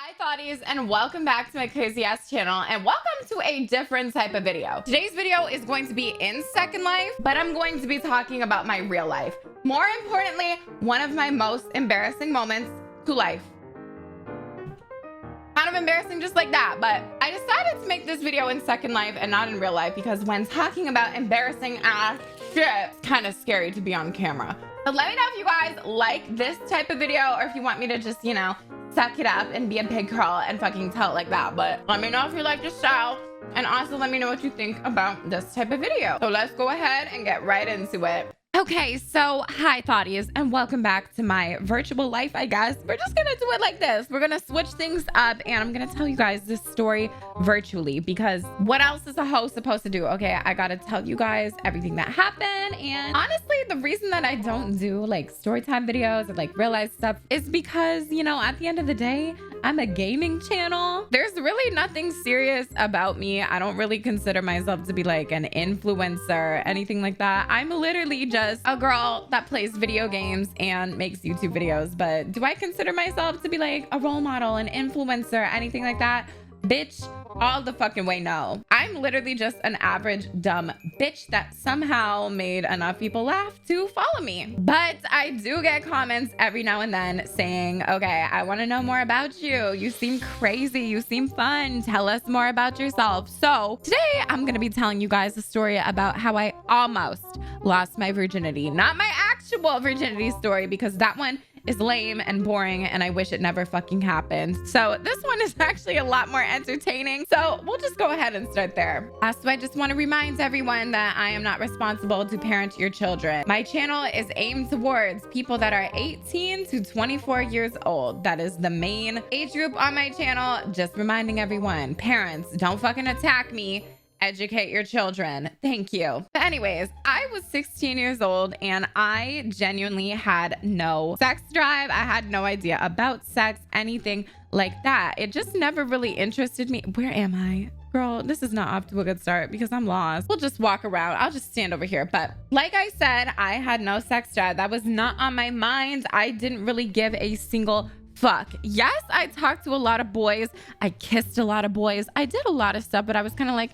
Hi thoughties, and welcome back to my crazy ass channel, and welcome to a different type of video. Today's video is going to be in Second Life, but I'm going to be talking about my real life. More importantly, one of my most embarrassing moments to life. Kind of embarrassing just like that, but I decided to make this video in Second Life and not in real life because when talking about embarrassing ass shit, it's kind of scary to be on camera. So let me know if you guys like this type of video or if you want me to just, suck it up and be a big girl and fucking tell it like that. But let me know if you like this style, and also let me know what you think about this type of video. So let's go ahead and get right into it. Okay, so hi thoughties, and welcome back to my virtual life, I guess. We're just gonna do it like this. We're gonna switch things up, and I'm gonna tell you guys this story virtually because what else is a host supposed to do? Okay, I gotta tell you guys everything that happened. And honestly, the reason that I don't do like story time videos or like real life stuff is because, at the end of the day, I'm a gaming channel. There's really nothing serious about me. I don't really consider myself to be like an influencer, anything like that. I'm literally just a girl that plays video games and makes YouTube videos. But do I consider myself to be like a role model, an influencer, anything like that? Bitch, all the fucking way no. I'm literally just an average dumb bitch that somehow made enough people laugh to follow me. But I do get comments every now and then saying, okay, I want to know more about you. You seem crazy. You seem fun. Tell us more about yourself. So today I'm going to be telling you guys a story about how I almost lost my virginity. Not my actual virginity story, because that one is lame and boring and I wish it never fucking happened. So this one is actually a lot more entertaining. So we'll just go ahead and start there. So I just want to remind everyone that I am not responsible to parent your children. My channel is aimed towards people that are 18 to 24 years old. That is the main age group on my channel. Just reminding everyone, parents, don't fucking attack me. Educate your children. Thank you. But anyways, I was 16 years old and I genuinely had no sex drive. I had no idea about sex, anything like that. It just never really interested me. Where am I? Girl, this is not off to a good start because I'm lost. We'll just walk around. I'll just stand over here. But like I said, I had no sex drive. That was not on my mind. I didn't really give a single fuck. Yes, I talked to a lot of boys. I kissed a lot of boys. I did a lot of stuff, but I was kind of like,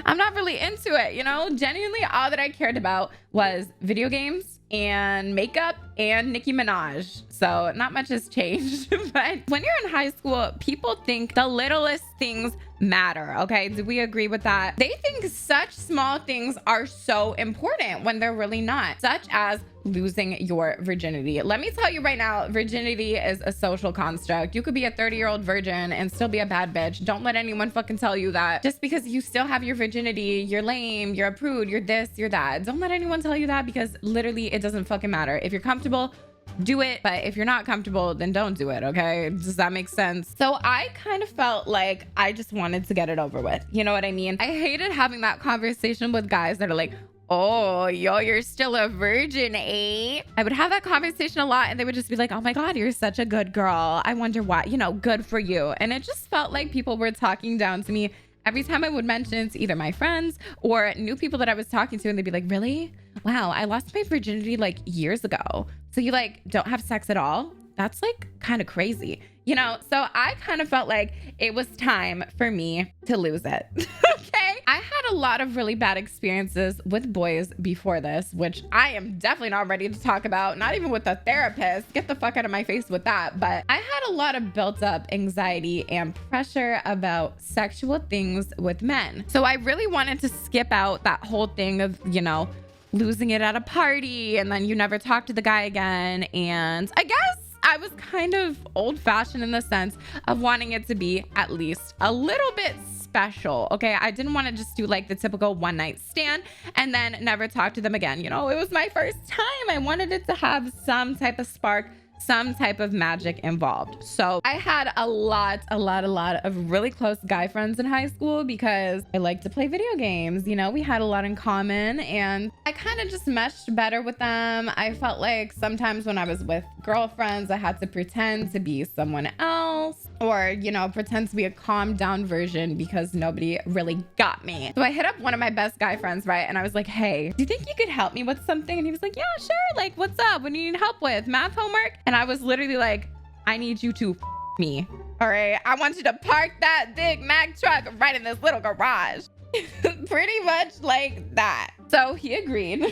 I'm not really into it, Genuinely, all that I cared about was video games and makeup and Nicki Minaj. So not much has changed. But when you're in high school, people think the littlest things matter. Okay, do we agree with that? They think such small things are so important when they're really not, such as losing your virginity. Let me tell you right now, virginity is a social construct. You could be a 30-year-old virgin and still be a bad bitch. Don't let anyone fucking tell you that just because you still have your virginity, you're lame, you're a prude, you're this, you're that. Don't let anyone tell you that, because literally it doesn't fucking matter. If you're comfortable, do it. But if you're not comfortable, then don't do it. Okay, does that make sense? So I kind of felt like I just wanted to get it over with. You know what I mean? I hated having that conversation with guys that are like, oh, you're still a virgin, eh? I would have that conversation a lot and they would just be like, oh my God, you're such a good girl. I wonder why, good for you. And it just felt like people were talking down to me every time I would mention it to either my friends or new people that I was talking to, and they'd be like, really? Wow, I lost my virginity like years ago. So you don't have sex at all? That's like kind of crazy. So I kind of felt like it was time for me to lose it. Okay. I had a lot of really bad experiences with boys before this, which I am definitely not ready to talk about, not even with a therapist. Get the fuck out of my face with that. But I had a lot of built up anxiety and pressure about sexual things with men. So I really wanted to skip out that whole thing of, losing it at a party and then you never talk to the guy again. And I guess I was kind of old fashioned in the sense of wanting it to be at least a little bit special. Okay, I didn't want to just do like the typical one night stand and then never talk to them again. It was my first time. I wanted it to have some type of spark, some type of magic involved. So I had a lot of really close guy friends in high school because I like to play video games. We had a lot in common and I kind of just meshed better with them. I felt like sometimes when I was with girlfriends, I had to pretend to be someone else or, pretend to be a calmed down version because nobody really got me. So I hit up one of my best guy friends, right? And I was like, hey, do you think you could help me with something? And he was like, yeah, sure. Like, what's up? What do you need help with? Math homework? And I was literally like, I need you to me. All right, I want you to park that Big Mac truck right in this little garage. Pretty much like that. So he agreed.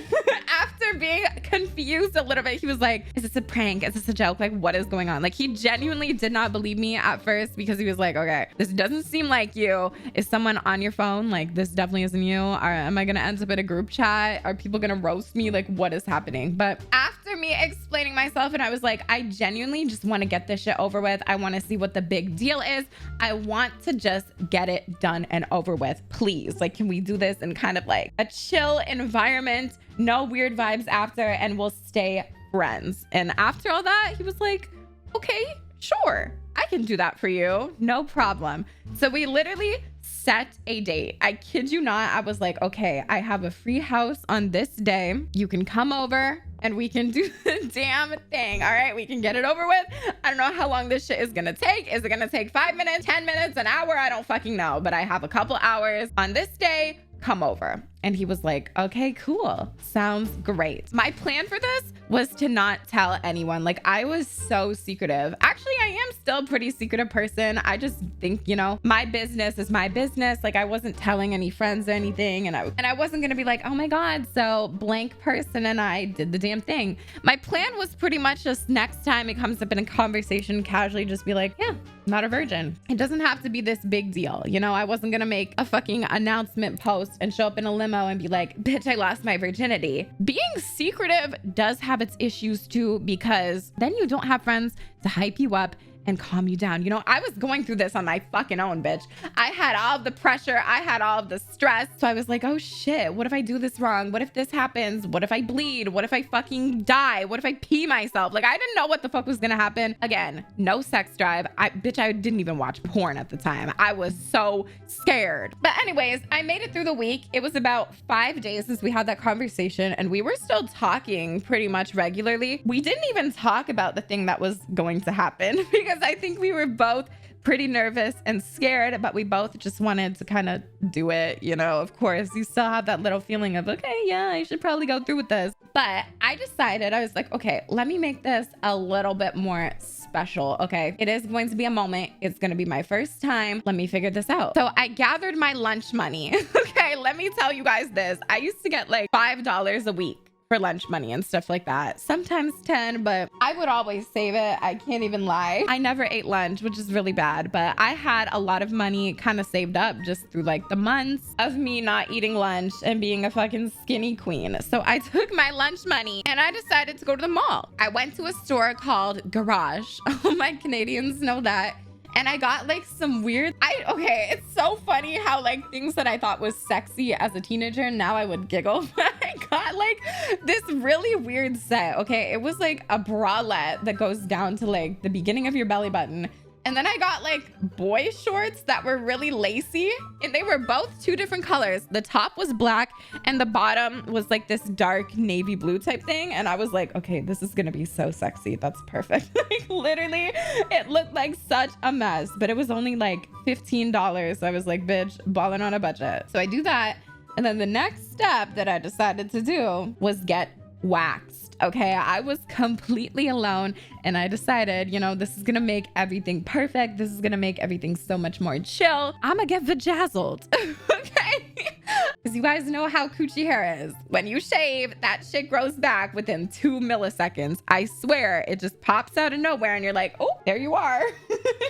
After being confused a little bit, he was like, is this a prank? Is this a joke? Like, what is going on? Like, he genuinely did not believe me at first because he was like, okay, this doesn't seem like you. Is someone on your phone? Like, this definitely isn't you. Or am I gonna end up in a group chat? Are people gonna roast me? Like, what is happening? But after me explaining myself, and I was like, I genuinely just want to get this shit over with. I want to see what the big deal is. I want to just get it done and over with, please. Like, can we do this in kind of like a chill environment, no weird vibes after, and we'll stay friends? And after all that, he was like, okay, sure, I can do that for you, no problem. So we literally set a date. I kid you not. I was like, okay, I have a free house on this day. You can come over and we can do the damn thing. All right, we can get it over with. I don't know how long this shit is gonna take. Is it gonna take 5 minutes, 10 minutes, an hour? I don't fucking know, but I have a couple hours on this day. Come over. And he was like, okay, cool. Sounds great. My plan for this was to not tell anyone. Like, I was so secretive. Actually, I am still a pretty secretive person. I just think, you know, my business is my business. Like, I wasn't telling any friends or anything. And I wasn't gonna be like, oh my God, so blank person and I did the damn thing. My plan was pretty much just next time it comes up in a conversation, casually just be like, yeah, not a virgin. It doesn't have to be this big deal. You know, I wasn't gonna make a fucking announcement post and show up in a limo and be like, bitch, I lost my virginity. Being secretive does have its issues too, because then you don't have friends to hype you up and calm you down. You know, I was going through this on my fucking own, bitch. I had all of the pressure. I had all of the stress. So I was like, oh shit, what if I do this wrong? What if this happens? What if I bleed? What if I fucking die? What if I pee myself? Like, I didn't know what the fuck was gonna happen. Again, no sex drive. I didn't even watch porn at the time. I was so scared. But anyways, I made it through the week. It was about 5 days since we had that conversation, and we were still talking pretty much regularly. We didn't even talk about the thing that was going to happen because I think we were both pretty nervous and scared, but we both just wanted to kind of do it. You know, of course, you still have that little feeling of, okay, yeah, I should probably go through with this. But I decided, I was like, okay, let me make this a little bit more special. Okay, it is going to be a moment. It's going to be my first time. Let me figure this out. So I gathered my lunch money. Okay, let me tell you guys this. I used to get like $5 a week for lunch money and stuff like that. Sometimes 10, but I would always save it. I can't even lie. I never ate lunch, which is really bad, but I had a lot of money kind of saved up just through like the months of me not eating lunch and being a fucking skinny queen. So I took my lunch money and I decided to go to the mall. I went to a store called Garage. All my Canadians know that. And I got like some weird, okay, it's so funny how like things that I thought was sexy as a teenager, now I would giggle. But I got like this really weird set, okay? It was like a bralette that goes down to like the beginning of your belly button. And then I got like boy shorts that were really lacy, and they were both 2 different colors. The top was black and the bottom was like this dark navy blue type thing. And I was like, okay, this is gonna be so sexy. That's perfect. Like literally, it looked like such a mess, but it was only like $15. So I was like, bitch, balling on a budget. So I do that. And then the next step that I decided to do was get waxed. Okay, I was completely alone and I decided, you know, this is gonna make everything perfect. This is gonna make everything so much more chill. I'm gonna get vajazzled. Okay, because you guys know how coochie hair is. When you shave, that shit grows back within 2 milliseconds. I swear, it just pops out of nowhere and you're like, oh, there you are.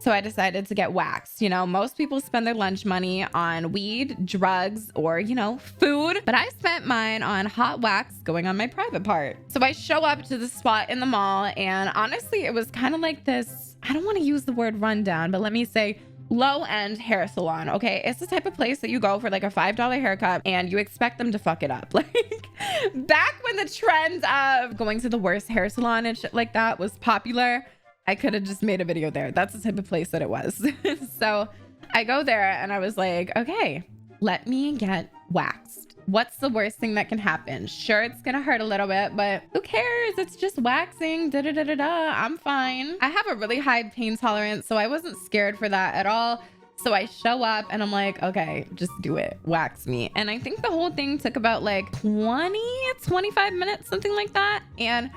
So I decided to get waxed. You know, most people spend their lunch money on weed, drugs, or, you know, food, but I spent mine on hot wax going on my private part. So I show up to the spot in the mall, and honestly, it was kind of like this, I don't want to use the word rundown, but let me say low-end hair salon. Okay, it's the type of place that you go for like a $5 haircut and you expect them to fuck it up. Like back when the trend of going to the worst hair salon and shit like that was popular, I could have just made a video there. That's the type of place that it was. So I go there and I was like, okay, let me get waxed. What's the worst thing that can happen? Sure, it's gonna hurt a little bit, but who cares? It's just waxing. I'm fine. I have a really high pain tolerance, so I wasn't scared for that at all. So I show up and I'm like, okay, just do it. Wax me. And I think the whole thing took about like 20, 25 minutes, something like that. And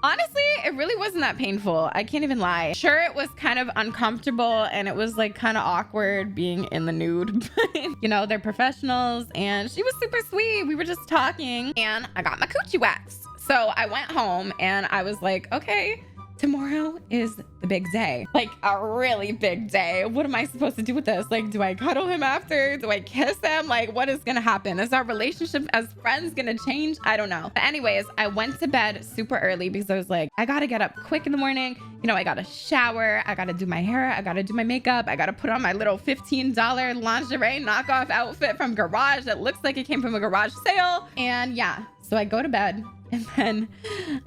Honestly, it really wasn't that painful. I can't even lie. Sure, it was kind of uncomfortable and it was like kind of awkward being in the nude, but you know, they're professionals and she was super sweet. We were just talking and I got my coochie waxed. So I went home and I was like, okay, tomorrow is the big day, like a really big day. What am I supposed to do with this? Like, do I cuddle him after? Do I kiss him? Like, what is gonna happen? Is our relationship as friends gonna change? I don't know. But anyways, I went to bed super early because I was like, I gotta get up quick in the morning. You know, I gotta shower. I gotta do my hair. I gotta do my makeup. I gotta put on my little $15 lingerie knockoff outfit from Garage that looks like it came from a garage sale. And yeah, so I go to bed and then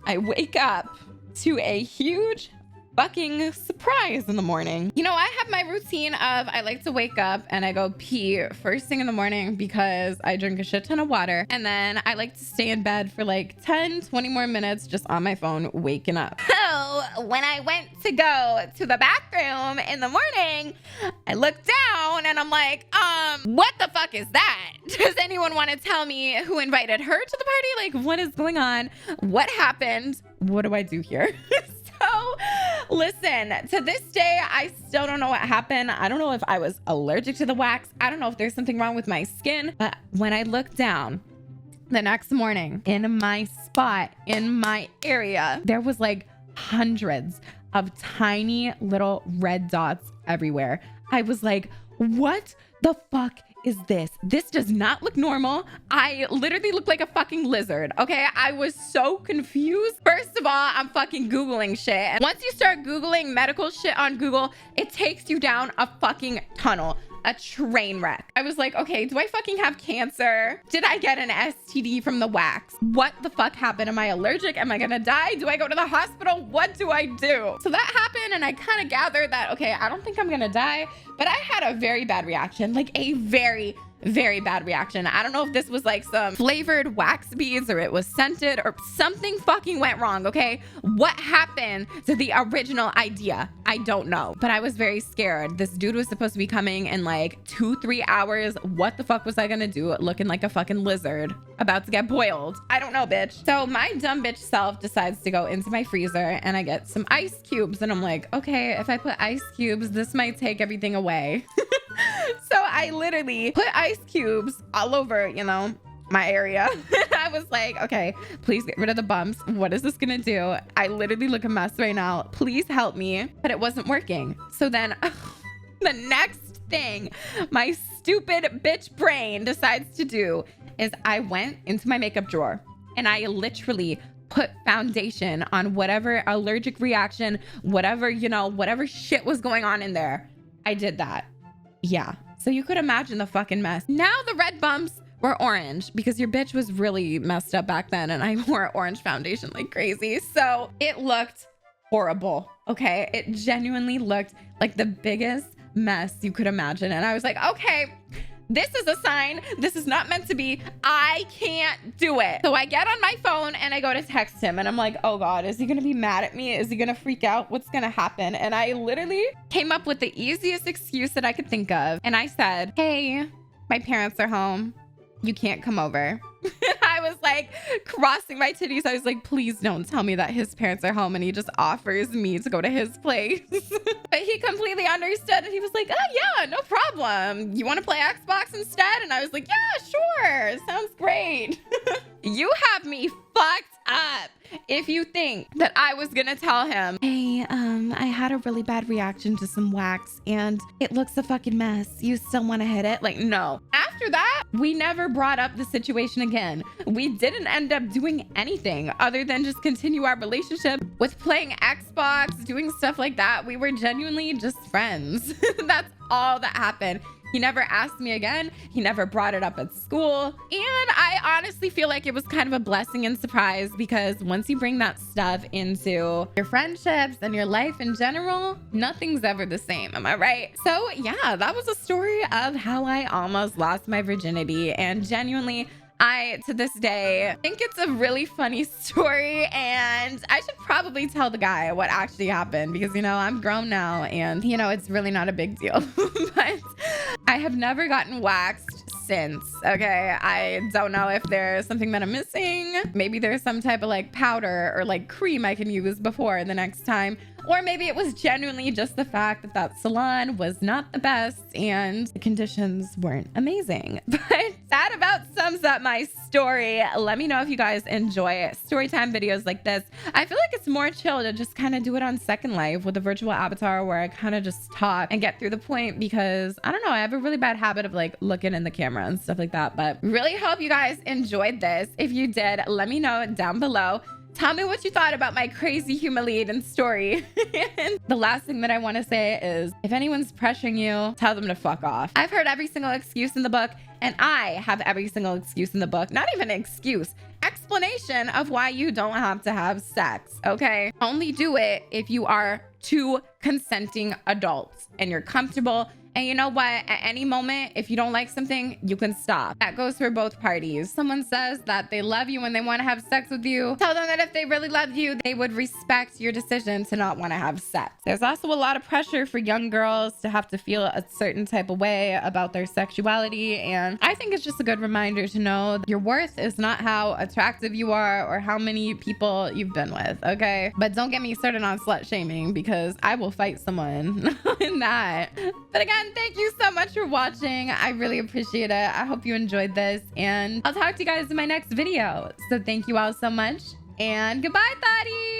I wake up to a huge fucking surprise in the morning. You know, I have my routine of I like to wake up and I go pee first thing in the morning because I drink a shit ton of water. And then I like to stay in bed for like 10, 20 more minutes just on my phone waking up. So when I went to go to the bathroom in the morning, I looked down and I'm like, what the fuck is that? Does anyone want to tell me who invited her to the party? Like, what is going on? What happened? What do I do here? So listen, to this day, I still don't know what happened. I don't know if I was allergic to the wax. I don't know if there's something wrong with my skin. But when I looked down the next morning in my spot, in my area, there was like hundreds of tiny little red dots everywhere. I was like, what the fuck is this? This does not look normal. I literally look like a fucking lizard. Okay, I was so confused. First of all, I'm fucking Googling shit. And once you start Googling medical shit on Google, it takes you down a fucking tunnel. A train wreck. I was like, okay, do I fucking have cancer? Did I get an STD from the wax? What the fuck happened? Am I allergic? Am I gonna die? Do I go to the hospital? What do I do? So that happened and I kind of gathered that, okay, I don't think I'm gonna die, but I had a very bad reaction, like a very bad reaction. I don't know if this was like some flavored wax beads or it was scented or something fucking went wrong, okay? What happened to the original idea? I don't know, but I was very scared. This dude was supposed to be coming in like 2-3 hours. What the fuck was I gonna do looking like a fucking lizard about to get boiled? I don't know, bitch. So my dumb bitch self decides to go into my freezer and I get some ice cubes and I'm like, okay, if I put ice cubes, this might take everything away. So I literally put ice cubes all over, you know, my area. I was like, okay, please get rid of the bumps. What is this gonna do? I literally look a mess right now. Please help me. But it wasn't working. So then the next thing my stupid bitch brain decides to do is I went into my makeup drawer and I literally put foundation on whatever allergic reaction, whatever, you know, whatever shit was going on in there. I did that. Yeah. So you could imagine the fucking mess. Now the red bumps were orange because your bitch was really messed up back then and I wore orange foundation like crazy. So it looked horrible. Okay. It genuinely looked like the biggest mess you could imagine. And I was like, okay, this is a sign. This is not meant to be. I can't do it. So I get on my phone and I go to text him and I'm like, oh God, is he gonna be mad at me? Is he gonna freak out? What's gonna happen? And I literally came up with the easiest excuse that I could think of. And I said, hey, my parents are home. You can't come over. I was like crossing my titties. I was like, please don't tell me that his parents are home and he just offers me to go to his place. But he completely understood and he was like, oh yeah, no problem. You want to play Xbox instead? And I was like, yeah, sure. Sounds great. You have me fucked up if you think that I was gonna tell him, hey, I had a really bad reaction to some wax and it looks a fucking mess. You still want to hit it? Like, no. After that, we never brought up the situation again. We didn't end up doing anything other than just continue our relationship with playing Xbox, doing stuff like that. We were genuinely just friends. That's all that happened. He never asked me again. He never brought it up at school. And I honestly feel like it was kind of a blessing in surprise because once you bring that stuff into your friendships and your life in general, nothing's ever the same. Am I right? So yeah, that was a story of how I almost lost my virginity. And genuinely, I, to this day, think it's a really funny story and I should probably tell the guy what actually happened because, you know, I'm grown now and, you know, it's really not a big deal. But I have never gotten waxed since. Okay, I don't know if there's something that I'm missing. Maybe there's some type of like powder or like cream I can use before the next time. Or maybe it was genuinely just the fact that that salon was not the best and the conditions weren't amazing. But that about sums up my story. Let me know if you guys enjoy storytime videos like this. I feel like it's more chill to just kind of do it on Second Life with a virtual avatar where I kind of just talk and get through the point, because I don't know, I have a really bad habit of like looking in the camera and stuff like that. But really hope you guys enjoyed this. If you did, let me know down below. Tell me what you thought about my crazy humiliating story. And the last thing that I want to say is, if anyone's pressuring you, tell them to fuck off. I've heard every single excuse in the book, and I have every single excuse in the book. Not even an excuse, explanation of why you don't have to have sex, okay? Only do it if you are two consenting adults and you're comfortable. And you know what? At any moment, if you don't like something, you can stop. That goes for both parties. Someone says that they love you and they want to have sex with you. Tell them that if they really loved you, they would respect your decision to not want to have sex. There's also a lot of pressure for young girls to have to feel a certain type of way about their sexuality. And I think it's just a good reminder to know that your worth is not how attractive you are or how many people you've been with, okay? But don't get me started on slut shaming, because I will fight someone in that. But again, thank you so much for watching. I really appreciate it. I hope you enjoyed this, and I'll talk to you guys in my next video. So thank you all so much, and goodbye, thotties.